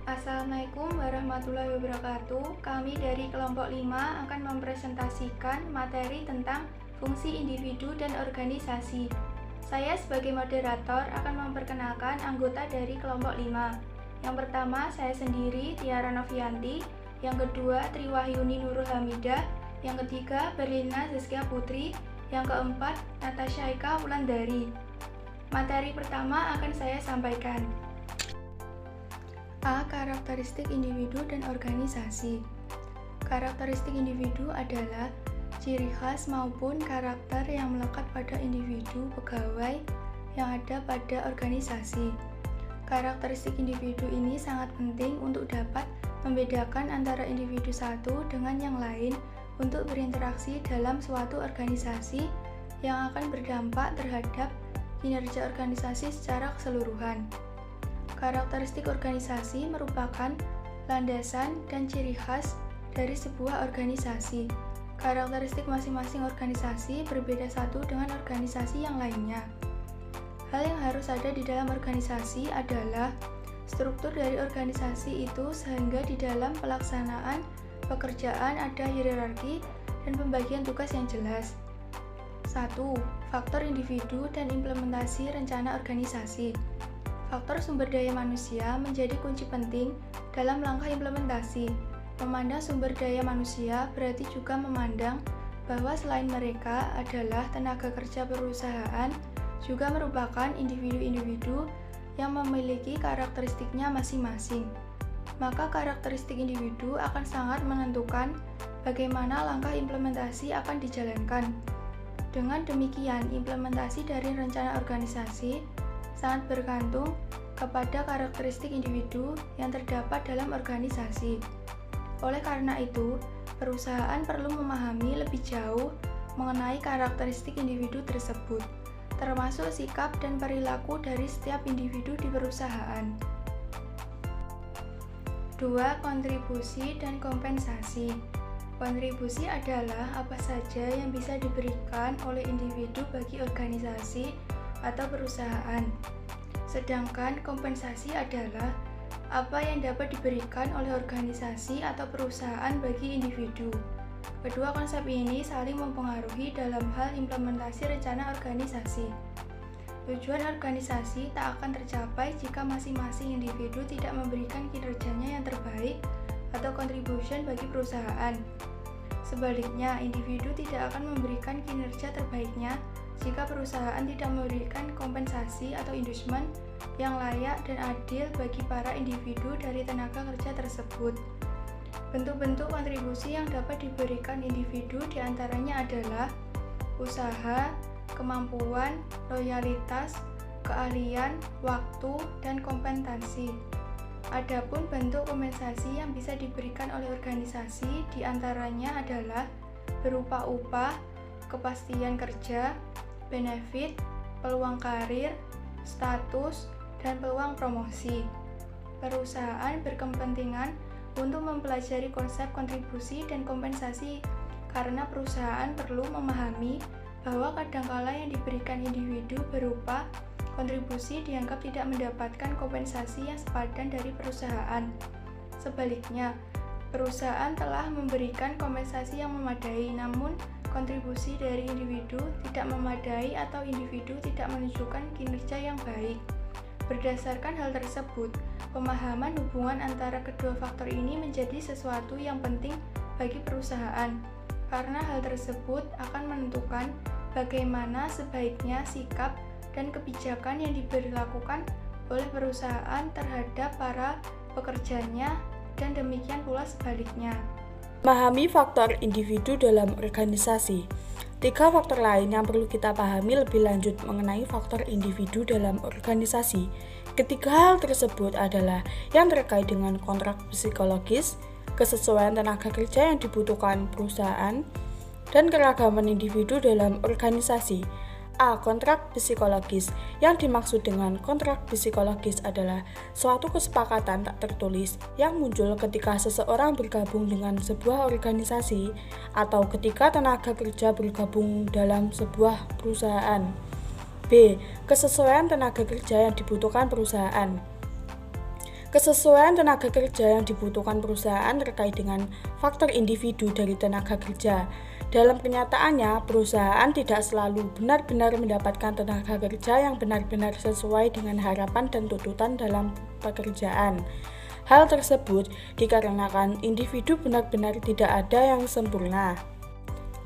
Assalamualaikum warahmatullahi wabarakatuh. Kami dari kelompok 5 akan mempresentasikan materi tentang fungsi individu dan organisasi. Saya sebagai moderator akan memperkenalkan anggota dari kelompok 5. Yang pertama, saya sendiri, Tiara Novianti. Yang kedua, Triwahyuni Nurul Hamidah. Yang ketiga, Berlina Zazkia Putri. Yang keempat, Natasha Eka Wulandari. Materi pertama akan saya sampaikan. A. Karakteristik individu dan organisasi. Karakteristik individu adalah ciri khas maupun karakter yang melekat pada individu pegawai yang ada pada organisasi. Karakteristik individu ini sangat penting untuk dapat membedakan antara individu satu dengan yang lain untuk berinteraksi dalam suatu organisasi yang akan berdampak terhadap kinerja organisasi secara keseluruhan. Karakteristik organisasi merupakan landasan dan ciri khas dari sebuah organisasi. Karakteristik masing-masing organisasi berbeda satu dengan organisasi yang lainnya. Hal yang harus ada di dalam organisasi adalah struktur dari organisasi itu sehingga di dalam pelaksanaan pekerjaan ada hierarki dan pembagian tugas yang jelas. 1. Faktor individu dan implementasi rencana organisasi. Faktor sumber daya manusia menjadi kunci penting dalam langkah implementasi. Memandang sumber daya manusia berarti juga memandang bahwa selain mereka adalah tenaga kerja perusahaan, juga merupakan individu-individu yang memiliki karakteristiknya masing-masing. Maka karakteristik individu akan sangat menentukan bagaimana langkah implementasi akan dijalankan. Dengan demikian, implementasi dari rencana organisasi sangat bergantung kepada karakteristik individu yang terdapat dalam organisasi. Oleh karena itu, perusahaan perlu memahami lebih jauh mengenai karakteristik individu tersebut, termasuk sikap dan perilaku dari setiap individu di perusahaan. 2. Kontribusi dan kompensasi. Kontribusi adalah apa saja yang bisa diberikan oleh individu bagi organisasi atau perusahaan. Sedangkan kompensasi adalah apa yang dapat diberikan oleh organisasi atau perusahaan bagi individu. Kedua konsep ini saling mempengaruhi dalam hal implementasi rencana organisasi. Tujuan organisasi tak akan tercapai jika masing-masing individu tidak memberikan kinerjanya yang terbaik atau contribution bagi perusahaan. Sebaliknya, individu tidak akan memberikan kinerja terbaiknya jika perusahaan tidak memberikan kompensasi atau inducement yang layak dan adil bagi para individu dari tenaga kerja tersebut. Bentuk-bentuk kontribusi yang dapat diberikan individu diantaranya adalah usaha, kemampuan, loyalitas, keahlian, waktu, dan kompensasi. Adapun bentuk kompensasi yang bisa diberikan oleh organisasi diantaranya adalah berupa upah, kepastian kerja, benefit, peluang karir, status, dan peluang promosi. Perusahaan berkepentingan untuk mempelajari konsep kontribusi dan kompensasi karena perusahaan perlu memahami bahwa kadangkala yang diberikan individu berupa kontribusi dianggap tidak mendapatkan kompensasi yang sepadan dari perusahaan. Sebaliknya, perusahaan telah memberikan kompensasi yang memadai, namun kontribusi dari individu tidak memadai atau individu tidak menunjukkan kinerja yang baik. Berdasarkan hal tersebut, pemahaman hubungan antara kedua faktor ini menjadi sesuatu yang penting bagi perusahaan, karena hal tersebut akan menentukan bagaimana sebaiknya sikap dan kebijakan yang diberlakukan oleh perusahaan terhadap para pekerjanya, dan demikian pula sebaliknya. Memahami faktor individu dalam organisasi. 3 faktor lain yang perlu kita pahami lebih lanjut mengenai faktor individu dalam organisasi. Ketiga hal tersebut adalah yang terkait dengan kontrak psikologis, kesesuaian tenaga kerja yang dibutuhkan perusahaan, dan keragaman individu dalam organisasi. A. Kontrak psikologis. Yang dimaksud dengan kontrak psikologis adalah suatu kesepakatan tak tertulis yang muncul ketika seseorang bergabung dengan sebuah organisasi atau ketika tenaga kerja bergabung dalam sebuah perusahaan. B. Kesesuaian tenaga kerja yang dibutuhkan perusahaan. Kesesuaian tenaga kerja yang dibutuhkan perusahaan terkait dengan faktor individu dari tenaga kerja. Dalam kenyataannya, perusahaan tidak selalu benar-benar mendapatkan tenaga kerja yang benar-benar sesuai dengan harapan dan tuntutan dalam pekerjaan. Hal tersebut dikarenakan individu benar-benar tidak ada yang sempurna.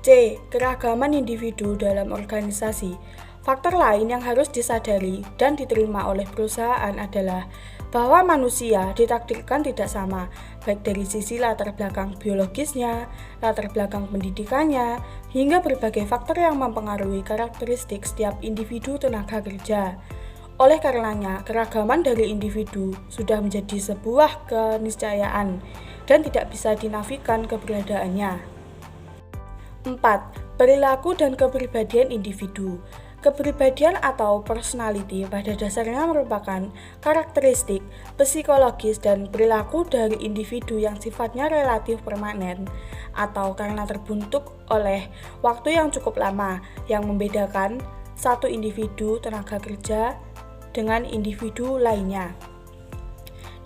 C. Keragaman individu dalam organisasi. Faktor lain yang harus disadari dan diterima oleh perusahaan adalah bahwa manusia ditakdirkan tidak sama, baik dari sisi latar belakang biologisnya, latar belakang pendidikannya, hingga berbagai faktor yang mempengaruhi karakteristik setiap individu tenaga kerja. Oleh karenanya, keragaman dari individu sudah menjadi sebuah keniscayaan dan tidak bisa dinafikan keberadaannya. 4. Perilaku dan kepribadian individu. Kepribadian atau personality pada dasarnya merupakan karakteristik psikologis dan perilaku dari individu yang sifatnya relatif permanen atau karena terbentuk oleh waktu yang cukup lama yang membedakan satu individu tenaga kerja dengan individu lainnya.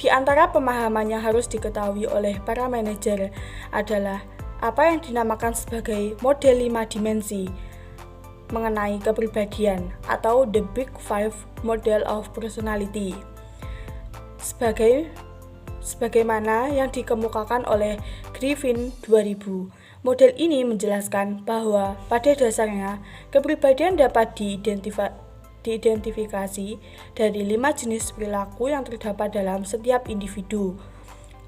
Di antara pemahaman yang harus diketahui oleh para manajer adalah apa yang dinamakan sebagai model 5 dimensi mengenai kepribadian atau The Big Five Model of Personality sebagaimana yang dikemukakan oleh Griffin 2000. Model ini menjelaskan bahwa pada dasarnya kepribadian dapat diidentifikasi dari 5 jenis perilaku yang terdapat dalam setiap individu.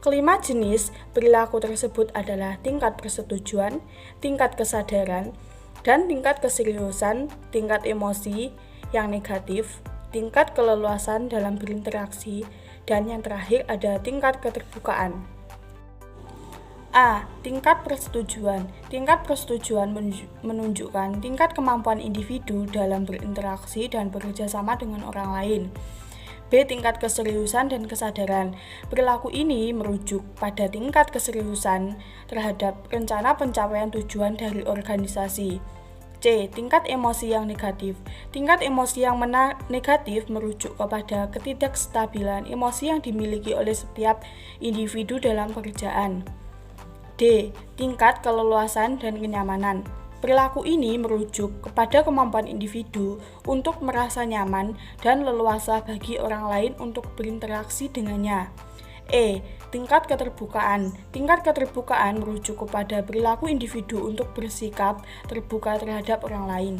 Kelima jenis perilaku tersebut adalah tingkat persetujuan, tingkat kesadaran, dan tingkat keseriusan, tingkat emosi yang negatif, tingkat keleluasan dalam berinteraksi, dan yang terakhir ada tingkat keterbukaan. A. Tingkat persetujuan. Tingkat persetujuan menunjukkan tingkat kemampuan individu dalam berinteraksi dan bekerja sama dengan orang lain. B. Tingkat keseriusan dan kesadaran. Perilaku ini merujuk pada tingkat keseriusan terhadap rencana pencapaian tujuan dari organisasi. C. Tingkat emosi yang negatif. Tingkat emosi yang negatif merujuk kepada ketidakstabilan emosi yang dimiliki oleh setiap individu dalam pekerjaan. D. Tingkat keleluasan dan kenyamanan. Perilaku ini merujuk kepada kemampuan individu untuk merasa nyaman dan leluasa bagi orang lain untuk berinteraksi dengannya. E. Tingkat keterbukaan. Tingkat keterbukaan merujuk kepada perilaku individu untuk bersikap terbuka terhadap orang lain.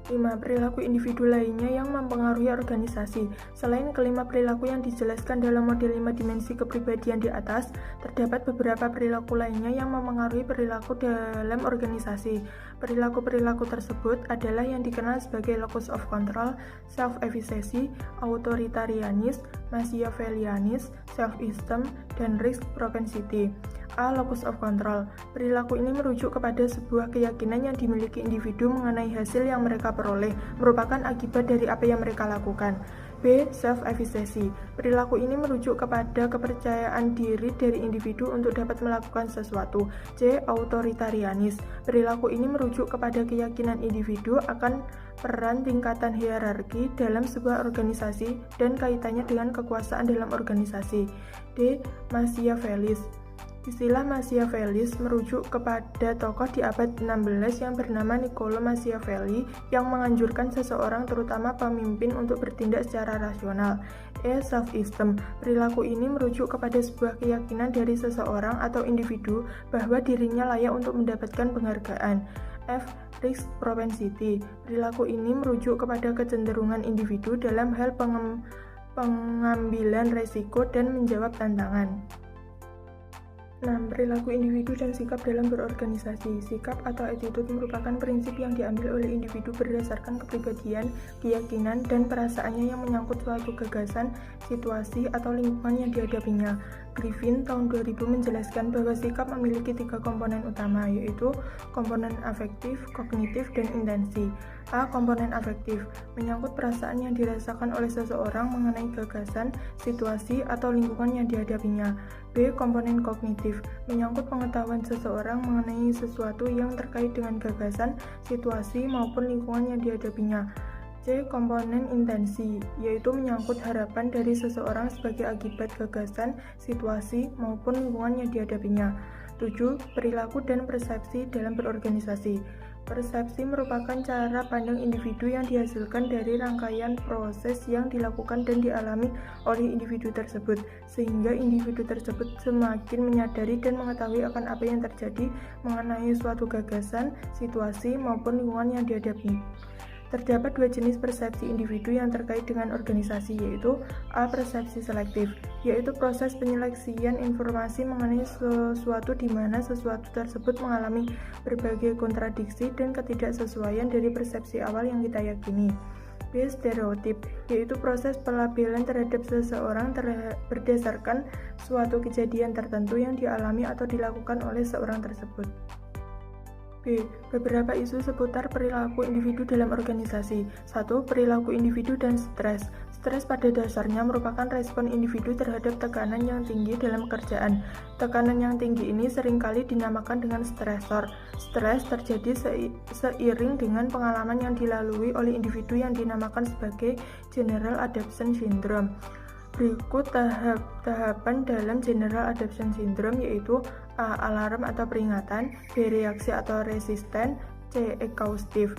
5. Perilaku individu lainnya yang mempengaruhi organisasi. Selain kelima perilaku yang dijelaskan dalam model 5 dimensi kepribadian di atas, terdapat beberapa perilaku lainnya yang mempengaruhi perilaku dalam organisasi. Perilaku-perilaku tersebut adalah yang dikenal sebagai locus of control, self-efficacy, authoritarianism, Machiavellianism, self-esteem, dan risk propensity. A. Locus of control. Perilaku ini merujuk kepada sebuah keyakinan yang dimiliki individu mengenai hasil yang mereka peroleh, merupakan akibat dari apa yang mereka lakukan. B. Self-efficacy. Perilaku ini merujuk kepada kepercayaan diri dari individu untuk dapat melakukan sesuatu. C. Authoritarianism. Perilaku ini merujuk kepada keyakinan individu akan peran tingkatan hierarki dalam sebuah organisasi dan kaitannya dengan kekuasaan dalam organisasi. D. Machiavellis. Istilah Machiavellis merujuk kepada tokoh di abad 16 yang bernama Niccolo Machiavelli yang menganjurkan seseorang, terutama pemimpin, untuk bertindak secara rasional. E. Self-esteem. Perilaku ini merujuk kepada sebuah keyakinan dari seseorang atau individu bahwa dirinya layak untuk mendapatkan penghargaan. F. Risk propensity. Perilaku ini merujuk kepada kecenderungan individu dalam hal pengambilan resiko dan menjawab tantangan. 6. Perilaku individu dan sikap dalam berorganisasi. Sikap atau attitude merupakan prinsip yang diambil oleh individu berdasarkan kepribadian, keyakinan, dan perasaannya yang menyangkut suatu gagasan, situasi, atau lingkungan yang dihadapinya. Griffin tahun 2000 menjelaskan bahwa sikap memiliki 3 komponen utama, yaitu komponen afektif, kognitif, dan intensi. A. Komponen afektif menyangkut perasaan yang dirasakan oleh seseorang mengenai gagasan, situasi, atau lingkungan yang dihadapinya. B. Komponen kognitif menyangkut pengetahuan seseorang mengenai sesuatu yang terkait dengan gagasan, situasi, maupun lingkungan yang dihadapinya. C. Komponen intensi, yaitu menyangkut harapan dari seseorang sebagai akibat gagasan, situasi, maupun lingkungan yang dihadapinya. 7. Perilaku dan persepsi dalam berorganisasi. Persepsi merupakan cara pandang individu yang dihasilkan dari rangkaian proses yang dilakukan dan dialami oleh individu tersebut, sehingga individu tersebut semakin menyadari dan mengetahui akan apa yang terjadi mengenai suatu gagasan, situasi, maupun lingkungan yang dihadapi. Terdapat dua jenis persepsi individu yang terkait dengan organisasi, yaitu A. Persepsi selektif, yaitu proses penyeleksian informasi mengenai sesuatu di mana sesuatu tersebut mengalami berbagai kontradiksi dan ketidaksesuaian dari persepsi awal yang kita yakini. B. Stereotip, yaitu proses pelabelan terhadap seseorang berdasarkan suatu kejadian tertentu yang dialami atau dilakukan oleh seorang tersebut. B. Beberapa isu seputar perilaku individu dalam organisasi. 1. Perilaku individu dan stres. Stres pada dasarnya merupakan respon individu terhadap tekanan yang tinggi dalam pekerjaan. Tekanan yang tinggi ini seringkali dinamakan dengan stresor. Stres terjadi seiring dengan pengalaman yang dilalui oleh individu yang dinamakan sebagai General Adaptation Syndrome. Berikut tahapan dalam General Adaptation Syndrome, yaitu A. Alarm atau peringatan, B. Reaksi atau resisten, C. Exhaustive.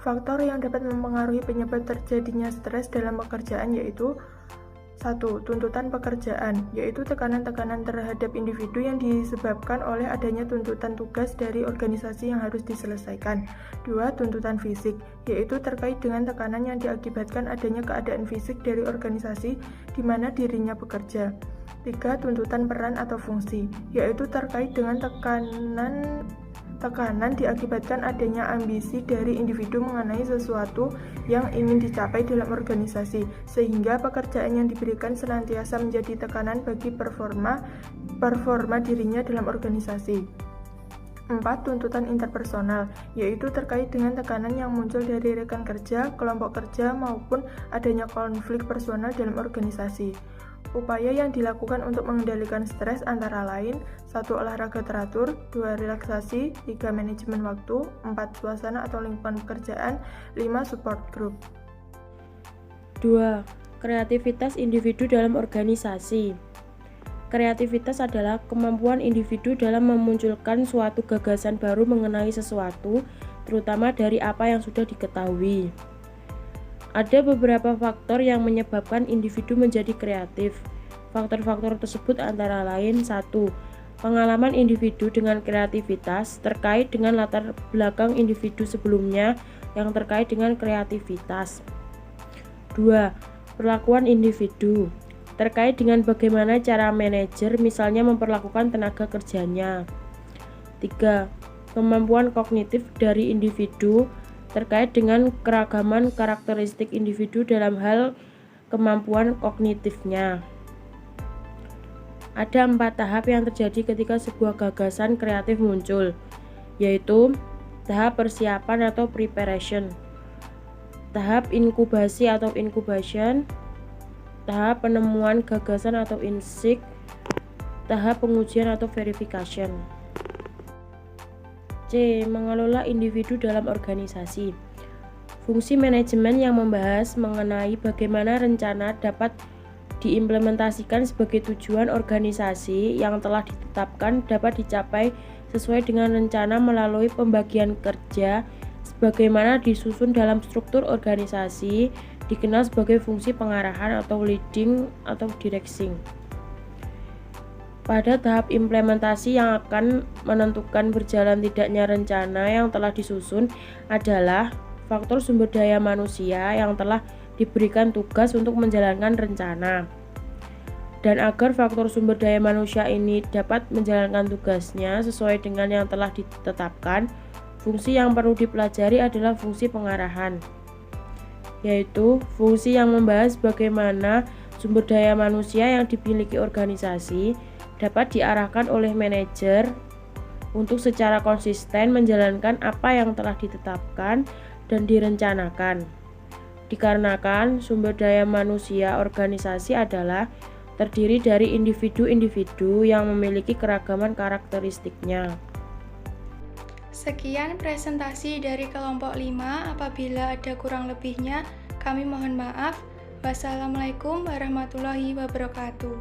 Faktor yang dapat mempengaruhi penyebab terjadinya stres dalam pekerjaan yaitu 1. Tuntutan pekerjaan, yaitu tekanan-tekanan terhadap individu yang disebabkan oleh adanya tuntutan tugas dari organisasi yang harus diselesaikan. 2. Tuntutan fisik, yaitu terkait dengan tekanan yang diakibatkan adanya keadaan fisik dari organisasi di mana dirinya bekerja. 3. Tuntutan peran atau fungsi, yaitu terkait dengan tekanan diakibatkan adanya ambisi dari individu mengenai sesuatu yang ingin dicapai dalam organisasi, sehingga pekerjaan yang diberikan senantiasa menjadi tekanan bagi performa dirinya dalam organisasi. 4. Tuntutan interpersonal, yaitu terkait dengan tekanan yang muncul dari rekan kerja, kelompok kerja, maupun adanya konflik personal dalam organisasi. Upaya yang dilakukan untuk mengendalikan stres antara lain 1. Olahraga teratur, 2. Relaksasi, 3. Manajemen waktu, 4. Suasana atau lingkungan pekerjaan, 5. Support group. 2. Kreativitas individu dalam organisasi. Kreativitas adalah kemampuan individu dalam memunculkan suatu gagasan baru mengenai sesuatu, terutama dari apa yang sudah diketahui. Ada beberapa faktor yang menyebabkan individu menjadi kreatif. Faktor-faktor tersebut antara lain 1. Pengalaman individu dengan kreativitas terkait dengan latar belakang individu sebelumnya yang terkait dengan kreativitas. 2. Perlakuan individu terkait dengan bagaimana cara manajer misalnya memperlakukan tenaga kerjanya. 3. Kemampuan kognitif dari individu terkait dengan keragaman karakteristik individu dalam hal kemampuan kognitifnya. Ada 4 tahap yang terjadi ketika sebuah gagasan kreatif muncul, yaitu tahap persiapan atau preparation, tahap inkubasi atau incubation, tahap penemuan gagasan atau insight, tahap pengujian atau verification. C. Mengelola individu dalam organisasi. Fungsi manajemen yang membahas mengenai bagaimana rencana dapat diimplementasikan sebagai tujuan organisasi yang telah ditetapkan dapat dicapai sesuai dengan rencana melalui pembagian kerja sebagaimana disusun dalam struktur organisasi, dikenal sebagai fungsi pengarahan atau leading atau directing. Pada tahap implementasi yang akan menentukan berjalan tidaknya rencana yang telah disusun adalah faktor sumber daya manusia yang telah diberikan tugas untuk menjalankan rencana. Dan agar faktor sumber daya manusia ini dapat menjalankan tugasnya sesuai dengan yang telah ditetapkan, fungsi yang perlu dipelajari adalah fungsi pengarahan, yaitu fungsi yang membahas bagaimana sumber daya manusia yang dimiliki organisasi dapat diarahkan oleh manajer untuk secara konsisten menjalankan apa yang telah ditetapkan dan direncanakan. Dikarenakan sumber daya manusia organisasi adalah terdiri dari individu-individu yang memiliki keragaman karakteristiknya. Sekian presentasi dari kelompok 5. Apabila ada kurang lebihnya, kami mohon maaf. Wassalamualaikum warahmatullahi wabarakatuh.